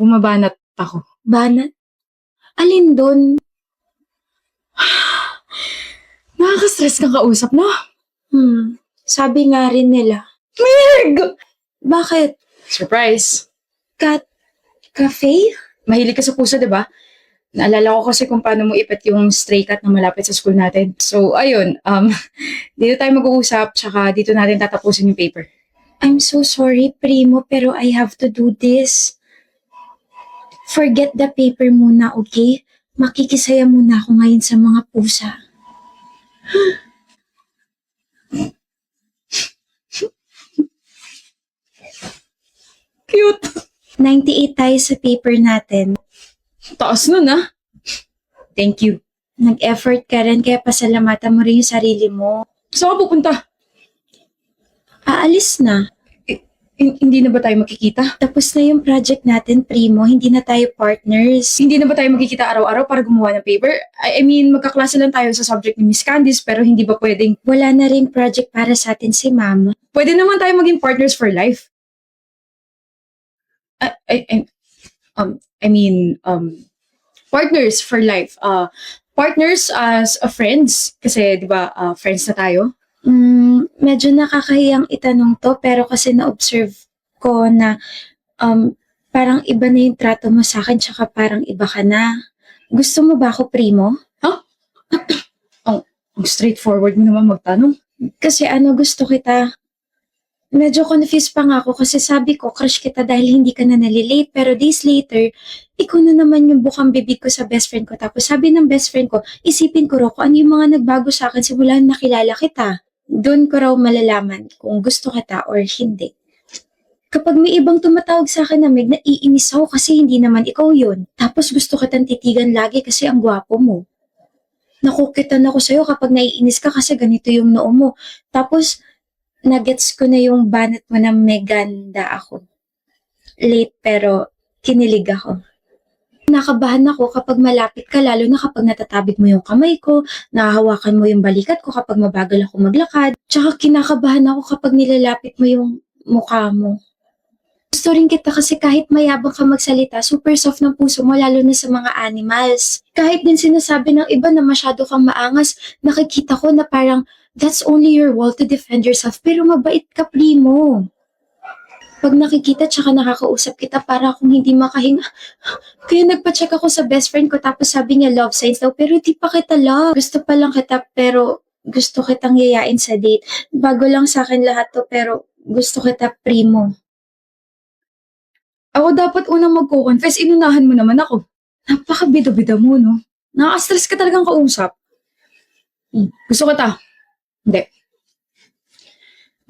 Bumabanat ako. Banat? Alin doon? Nakaka-stress kang kausap, no? Sabi nga rin nila. Meg! Bakit? Surprise. Cafe? Mahilig ka sa puso, di ba? Naalala ko kasi kung paano mo ipet yung stray cat na malapit sa school natin. So, ayun. Dito tayo mag-uusap, tsaka dito natin tatapusin yung paper. I'm so sorry, Primo, pero I have to do this. Forget the paper muna, okay? Makikisaya muna ako ngayon sa mga pusa. Cute! 98 tayo sa paper natin. Taas nun, ah. Thank you. Nag-effort ka rin, kaya pasalamatan mo rin yung sarili mo. Saan ka pupunta? Aalis na. Hindi na ba tayo makikita? Tapos na yung project natin, Primo. Hindi na tayo partners. Hindi na ba tayo magkikita araw-araw para gumawa ng paper? I mean, magkaklase lang tayo sa subject ni Miss Candice, pero hindi ba pwedeng... Wala na rin project para sa atin si Mama. Pwede naman tayo maging partners for life. Partners for life. Partners as friends. Kasi, di ba, friends na tayo. Medyo nakakahiyang itanong to, pero kasi na-observe ko na parang iba na yung trato mo sa akin, tsaka parang iba ka na. Gusto mo ba ako, Primo? Ang straightforward mo naman magtanong. Kasi gusto kita. Medyo confused pa nga ako kasi sabi ko, crush kita dahil hindi ka na nalilate. Pero days later, ikaw na naman yung bukang bibig ko sa best friend ko. Tapos sabi ng best friend ko, isipin ko raw kung ano yung mga nagbago sa akin simula na nakilala kita. Doon ko raw malalaman kung gusto kita or hindi. Kapag may ibang tumatawag sa akin na Meg, naiinis ako kasi hindi naman ikaw yun. Tapos gusto kitang titigan lagi kasi ang gwapo mo. Nakukitan ako sa'yo kapag naiinis ka kasi ganito yung noo mo. Tapos, nagets ko na yung banat mo na may ganda ako. Late pero kinilig ako. Nakabahan ako kapag malapit ka, lalo na kapag natatabik mo yung kamay ko, nahahawakan mo yung balikat ko kapag mabagal ako maglakad, tsaka kinakabahan ako kapag nilalapit mo yung mukha mo. Gusto rin kita kasi kahit mayabang ka magsalita, super soft ng puso mo lalo na sa mga animals. Kahit din sinasabi ng iba na masyado kang maangas, nakikita ko na parang that's only your wall to defend yourself, pero mabait ka, Primo. Pag nakikita tsaka nakakausap kita, para akong hindi makahinga. Kaya nagpa-check ako sa best friend ko tapos sabi niya love signs daw, pero di pa kita love. Gusto pa lang kita pero gusto kitang yayain sa date. Bago lang sa akin lahat to pero gusto kita, Primo. Ako dapat unang magko-confess, inunahan mo naman ako. Napaka-bida-bida mo, no? Nakaka-stress ka talagang kausap. Gusto kita. Hindi.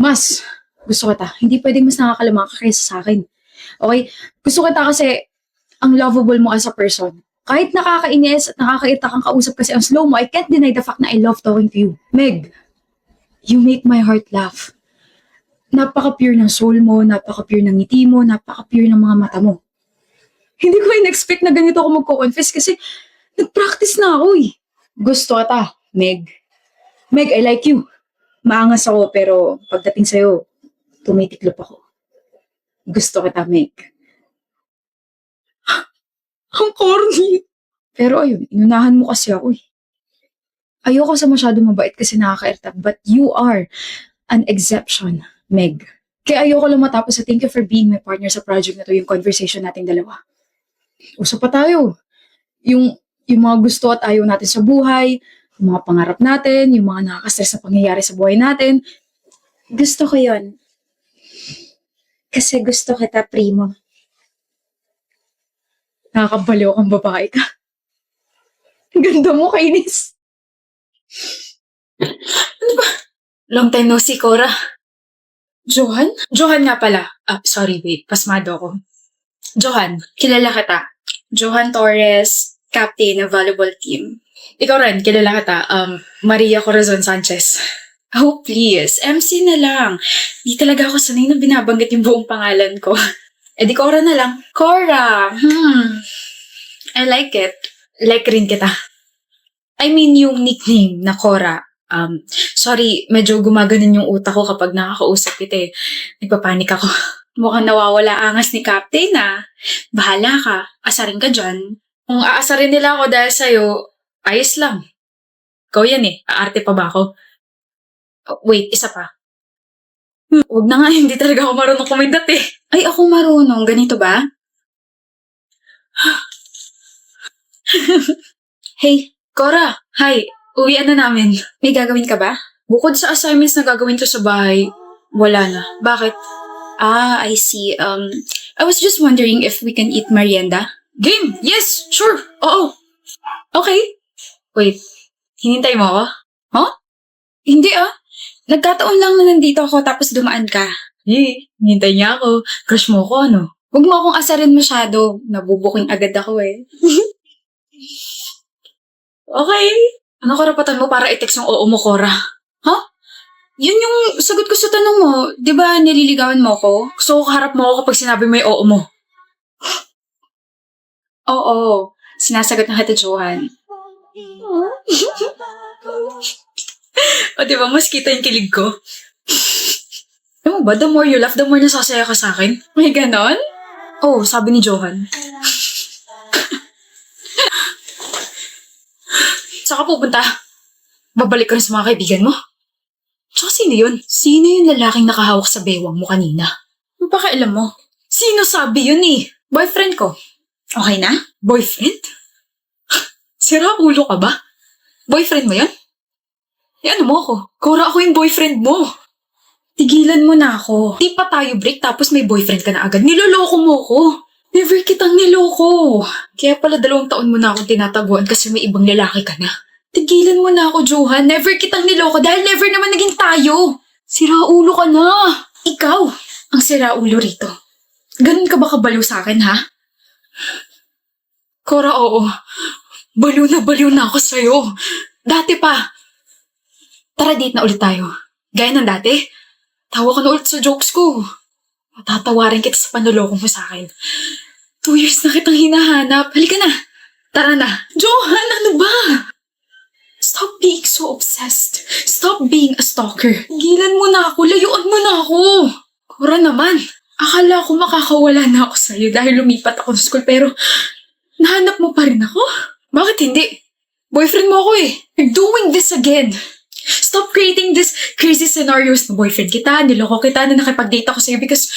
Mas, gusto kita. Hindi pwedeng mas nakakalamang ka kaysa sa akin. Okay? Gusto kita kasi ang lovable mo as a person. Kahit nakakainis at nakakaita kang kausap kasi ang slow mo, I can't deny the fact na I love talking to you. Meg, you make my heart laugh. Napaka-pure ng soul mo, napaka-pure ng ngiti mo, napaka-pure ng mga mata mo. Hindi ko in-expect na ganito ako magko-confess kasi nag-practice na ako eh. Gusto kita, Meg. Meg, I like you. Maangas ako pero pagdating sa'yo, tumitiklop ako. Gusto kita, Meg. Ang corny. Pero ayun, inunahan mo kasi ako eh. Ayoko sa masyadong mabait kasi nakaka-irita, but you are an exception, Meg. Kaya ayoko lang matapos sa thank you for being my partner sa project na to, yung conversation nating dalawa. Usap pa tayo. Yung mga gusto at ayaw natin sa buhay, yung mga pangarap natin, yung mga nakaka-stress na pangyayari sa buhay natin. Gusto ko yon. Kasi gusto kita, Primo. Nakakabaliw kang babae ka. Ganda mo, kainis. Ano ba? Long time no see, Cora. Johan? Johan nga pala. Sorry, wait. Pasmado ako. Johan, kilala kita. Johan Torres, captain ng volleyball team. Ikaw rin, kilala kita. Maria Corazon Sanchez. Oh, please. MC na lang. Di talaga ako sanay na binabanggit yung buong pangalan ko. Di Cora na lang. Cora! I like it. Like rin kita. I mean yung nickname na Cora. Sorry, medyo gumaganon yung utak ko kapag nakakausap kita eh. Nagpapanik ako. Mukhang nawawala angas ni Captain ah. Bahala ka. Asarin ka dyan. Kung aasarin nila ako dahil sa'yo, ayos lang. Ikaw yan eh. Aarte pa ba ako? Oh, wait, isa pa. Huwag na nga, hindi talaga ako marunong kumindat eh. Ay, ako marunong. Ganito ba? Hey, Cora. Hi. Uwian na namin. May gagawin ka ba? Bukod sa assignments na gagawin ko sa bahay, wala na. Bakit? Ah, I see. I was just wondering if we can eat merienda. Game! Yes! Sure! Oo! Okay. Wait. Hinintay mo ako? Huh? Hindi ah. Nagkataon lang na nandito ako tapos dumaan ka. Hinintay niya ako. Crush mo ako, ano? Huwag mo akong asarin masyado. Nabubuking agad ako eh. Okay. Ano karapatan mo para i-text yung oo mo, Cora? Huh? Yun yung sagot ko sa tanong mo. Di ba nililigawan mo ako? Gusto ko kaharap mo ako kapag sinabi mo yung oo mo. Oo. Sinasagot na kita, Johan. O diba, mas kita yung kilig ko. Alam mo ba, the more you laugh, the more nasasaya ka sa akin. May ganon? Oo, sabi ni Johan. Saka pupunta. Babalik ka rin sa mga kaibigan mo. Tsaka sino yun? Sino yung lalaking nakahawak sa bewang mo kanina? Ano pa kailan mo? Sino sabi yun eh? Boyfriend ko. Okay na? Boyfriend? Sira ulo ka ba? Boyfriend mo yan? Eh ano mo ako? Cora, ako yung boyfriend mo. Tigilan mo na ako. Di pa tayo break tapos may boyfriend ka na agad. Niloloko mo ako. Never kitang niloko. Kaya pala 2 taon mo na akong tinatabuan kasi may ibang lalaki ka na. Tigilan mo na ako, Johan. Never kitang niloko dahil never naman naging tayo. Sira ulo ka na. Ikaw ang sira ulo rito. Ganun ka ba kabaliw sa akin, ha? Cora, oo. Baliw na ako sa'yo. Dati pa. Tara, date na ulit tayo. Gaya ng dati. Tawa ka na ulit sa jokes ko. Matatawarin kita sa panloloko mo sa akin. 2 years na kitang hinahanap. Halika na. Tara na. Johan, ano ba? Stop being so obsessed. Stop being a stalker. Gilan mo na ako. Layuan mo na ako. Cora naman. Akala ko makakawala na ako sa'yo dahil lumipat ako sa school pero nahanap mo pa rin ako? Bakit hindi? Boyfriend mo ako eh. You're doing this again. Stop creating this crazy scenarios na boyfriend kita, niloko kita na nakipag-date ako sa'yo because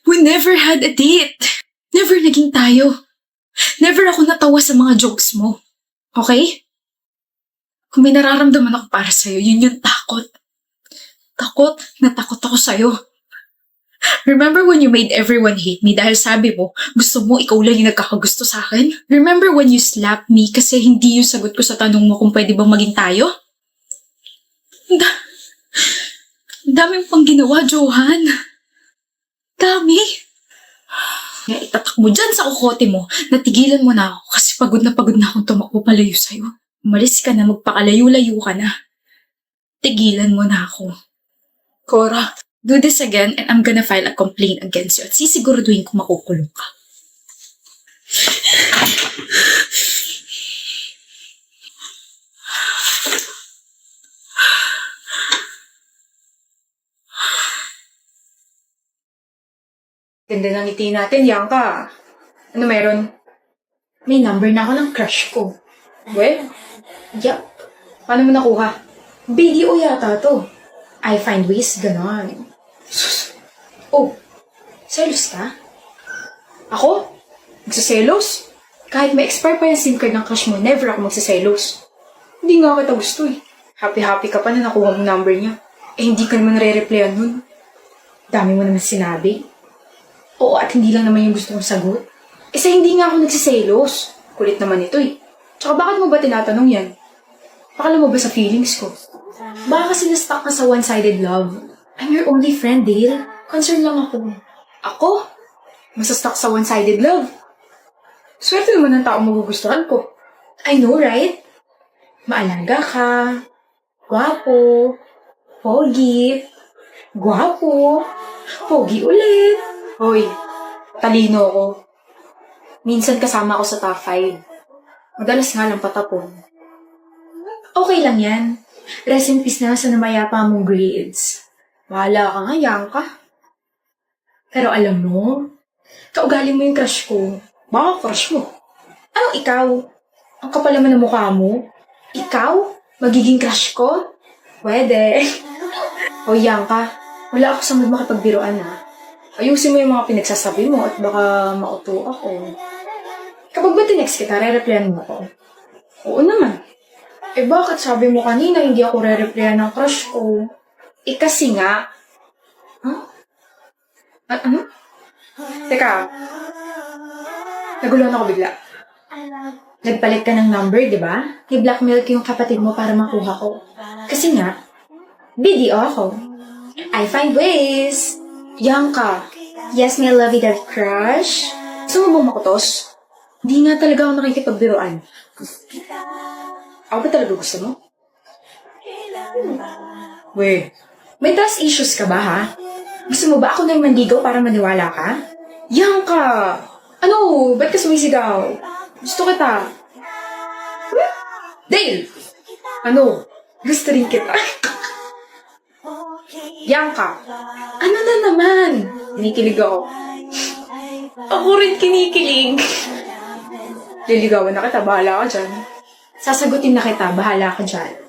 we never had a date. Never naging tayo. Never ako natawa sa mga jokes mo. Okay? Kung may nararamdaman ako para sa'yo, yun yung takot. Takot na takot ako sa'yo. Remember when you made everyone hate me dahil sabi mo, gusto mo ikaw lang yung nagkakagusto sa akin? Remember when you slapped me kasi hindi yung sagot ko sa tanong mo kung pwede bang maging tayo? Ang dami pang ginawa, Johan. Dami. Kaya itatak mo dyan sa kukote mo, natigilan mo na ako kasi pagod na akong tumakbo palayo sa'yo. Umalis ka na, magpakalayo-layo ka na. Tigilan mo na ako. Cora, do this again and I'm gonna file a complaint against you at sisiguraduhin ko makukulong ka. Ganda ng ngiti natin, Bianca. Ano meron? May number na ako ng crush ko. Well, yup. Paano mo nakuha? Video yata to. I find ways, ganon. Oh, selos ka? Ako? Magsiselos? Kahit may expire pa yung SIM card ng crush mo, never ako magsiselos. Hindi nga kita gusto eh. Happy-happy ka pa na nakuha mo number niya. Eh, hindi ka naman nare-replyan nun. Dami mo naman sinabi. Oo, at hindi lang naman yung gusto kong sagot. Eh, sa hindi nga ako nagsiselos. Kulit naman ito eh. Tsaka bakit mo ba tinatanong yan? Pakala mo ba sa feelings ko? Baka kasi na-stuck ka sa one-sided love. I'm your only friend, Dale. Concern lang ako. Ako? Masa-stuck sa one-sided love? Swerte naman ng taong magugustuhan ko. I know, right? Maalaga ka. Gwapo. Pogi. Gwapo. Pogi ulit. Hoy, talino ko. Minsan kasama ako sa top 5. Madalas nga lang patapon. Okay lang yan. Rest in peace na sa namayapa mong grades. Bahala ka nga, Yanka. Pero alam mo, kaugali mo yung crush ko. Baka crush mo. Anong ikaw? Ang kapal naman ng mukha mo. Ikaw? Magiging crush ko? Pwede. O Yanka, wala ako sa mood makipagbiruan ha. Ayusin mo yung mga pinagsasabi mo at baka mauto ako. Kapag ba tinext kita, re-replyan mo ako? Oo naman. Eh bakit sabi mo kanina hindi ako re-replyan ng crush ko? Eh kasi nga. Huh? Ano? Teka. Naguluhan ako bigla. Nagpalit ka ng number, di ba? I-blackmail ko yung kapatid mo para makuha ko. Kasi nga, BDO ako. I find ways. Yanka. Yes, my lovey-dovey crush. Gusto mo bang makutos? Di nga talaga ako nakikipagbiruan. Ako ba talaga gusto mo? Weh, may trust issues ka ba, ha? Gusto mo ba ako na yung mandigaw para maniwala ka? Yanka! Ano? Ba't ka sumisigaw? Gusto kita. Dale! Ano? Gusto rin kita. Yanka! Ano na naman? Kinikilig ako. Ako rin kinikilig. Liligawan na kita, bahala ka dyan. Sasagutin na kita, bahala ka dyan.